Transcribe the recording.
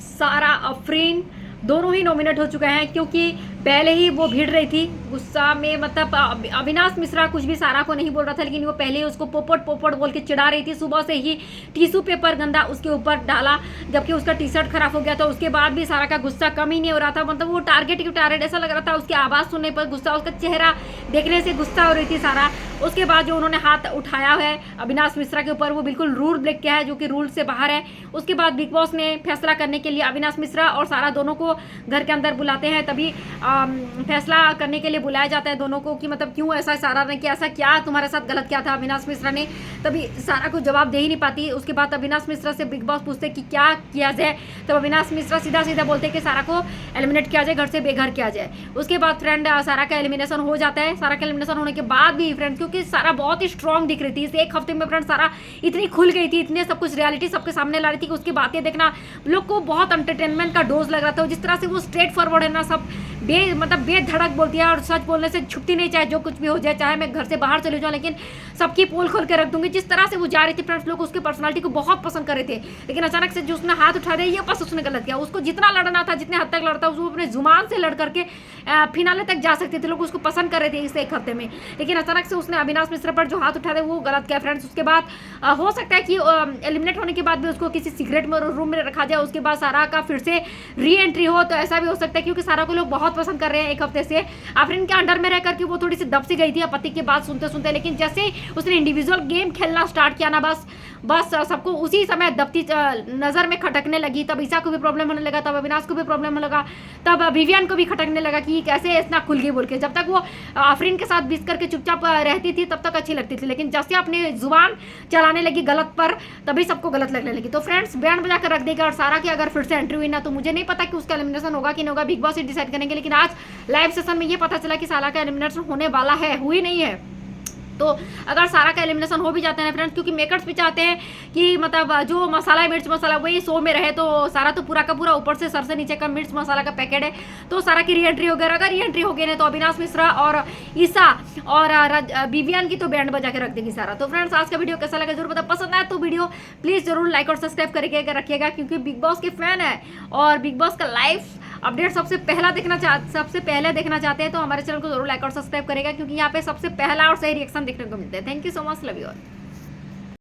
सारा, अफरीन दोनों ही नॉमिनेट हो चुके हैं, क्योंकि पहले ही वो भिड़ रही थी गुस्सा में। मतलब अविनाश मिश्रा कुछ भी सारा को नहीं बोल रहा था, लेकिन वो पहले ही उसको पोपट पोपट बोल के चिढ़ा रही थी। सुबह से ही टिश्यू पेपर गंदा उसके ऊपर डाला, जबकि उसका टी शर्ट खराब हो गया था। उसके बाद भी सारा का गुस्सा कम ही नहीं हो रहा था। मतलब वो टारगेट ऐसा लग रहा था। उसकी आवाज़ सुनने पर गुस्सा, उसका चेहरा देखने से गुस्सा हो रही थी सारा। उसके बाद जो उन्होंने हाथ उठाया है अविनाश मिश्रा के ऊपर, वो बिल्कुल रूल ब्रेक किया है, जो कि रूल से बाहर है। उसके बाद बिग बॉस ने फैसला करने के लिए अविनाश मिश्रा और सारा दोनों को घर के अंदर बुलाते हैं। तभी फैसला करने के लिए बुलाया जाता है दोनों को, कि मतलब क्यों ऐसा सारा ने किया, ऐसा क्या तुम्हारे साथ गलत किया था अविनाश मिश्रा ने। तभी सारा को जवाब दे ही नहीं पाती। उसके बाद अविनाश मिश्रा से बिग बॉस पूछते कि क्या किया जाए, तब अविनाश मिश्रा सीधा सीधा बोलते कि सारा को एलिमिनेट किया जाए, घर से बेघर किया जाए। उसके बाद फ्रेंड सारा का एलिमिनेशन हो जाता है। सारा का एलिमिनेशन होने के बाद भी फ्रेंड, क्योंकि सारा बहुत ही स्ट्रांग दिख रही थी इस एक हफ्ते में फ्रेंड, सारा इतनी खुल गई थी, इतने सब कुछ रियलिटी सबके सामने ला रही थी कि उसकी बातें देखना लोग को बहुत एंटरटेनमेंट का डोज लग रहा था। जिस तरह से वो स्ट्रेट फॉरवर्ड है ना, सब बेधड़क बोलती है और सच बोलने से छुपती नहीं, चाहे जो कुछ भी हो जाए, चाहे मैं घर से बाहर चले जाऊँ लेकिन सबकी पोल खोल के रख दूंगी। जिस तरह से वो जा रही थी फ्रेंड्स, लोग उसके पर्सनालिटी को बहुत पसंद कर रहे थे। लेकिन अचानक से जो उसने हाथ उठा दिया, ये बस उसने गलत किया। उसको जितना लड़ना था, जितने हद तक लड़ता, वो अपने जुबान से लड़ करके फिनाले तक जा सकते थे। लोग उसको पसंद कर रहे थे इस एक हफ्ते में, लेकिन अचानक से उसने अविनाश मिश्रा पर जो हाथ उठा दिया वो गलत किया फ्रेंड्स। उसके बाद हो सकता है कि एलिमिनेट होने के बाद भी उसको किसी सीक्रेट में रूम में रखा जाए, उसके बाद सारा का फिर से री एंट्री हो, तो ऐसा भी हो सकता है, क्योंकि सारा को लोग बहुत पसंद कर रहे हैं एक हफ्ते से। आफरीन के अंडर में रह करके वो थोड़ी सी दब सी गई थी पति की बात सुनते सुनते, लेकिन जैसे ही उसने इंडिविजुअल गेम खेलना स्टार्ट किया ना, बस सबको उसी समय दबती नजर में खटकने लगी। तब ईशा को भी प्रॉब्लम होने लगा, तब अविनाश को भी प्रॉब्लम होने लगा, तब विवियन को भी खटकने लगा कि कैसे इतना खुल गई बोल के। जब तक वो आफरीन के साथ बीस करके चुपचाप रहती थी तब तक अच्छी लगती थी, लेकिन जैसे अपनी जुबान चलाने लगी गलत पर, तभी सबको गलत लगने लगी। तो फ्रेंड्स बैंड बजा कर रख देगा। और सारा की अगर फिर से एंट्री हुई ना, तो मुझे नहीं पता कि उसका एलिमिनेशन होगा कि नहीं होगा, बिग बॉस ही डिसाइड करेंगे। लेकिन आज लाइव सेशन में ये पता चला कि सारा का एलिमिनेशन होने वाला है, हुई नहीं है। तो अगर सारा का एलिमिनेशन हो भी जाते हैं फ्रेंड्स, क्योंकि मेकर्स भी चाहते हैं कि मतलब जो मसाला मिर्च मसाला वही शो में रहे, तो सारा तो पूरा का पूरा ऊपर से सर से नीचे का मिर्च मसाला का पैकेट है। तो सारा की री एंट्री वगैरह, अगर री एंट्री हो गई ना, तो अविनाश मिश्रा और ईशा और विवियन की तो बैंड बजा के रख देगी सारा। तो फ्रेंड्स आज का वीडियो कैसा लगा जरूर बता, पसंद आया तो वीडियो प्लीज जरूर लाइक और सब्सक्राइब करके रखिएगा, क्योंकि बिग बॉस के फैन है और बिग बॉस का लाइव अपडेट सबसे पहले देखना चाहते हैं तो हमारे चैनल को जरूर लाइक और सब्सक्राइब करेगा, क्योंकि यहाँ पे सबसे पहला और सही रिएक्शन देखने को मिलता है। Thank you so much, love you all.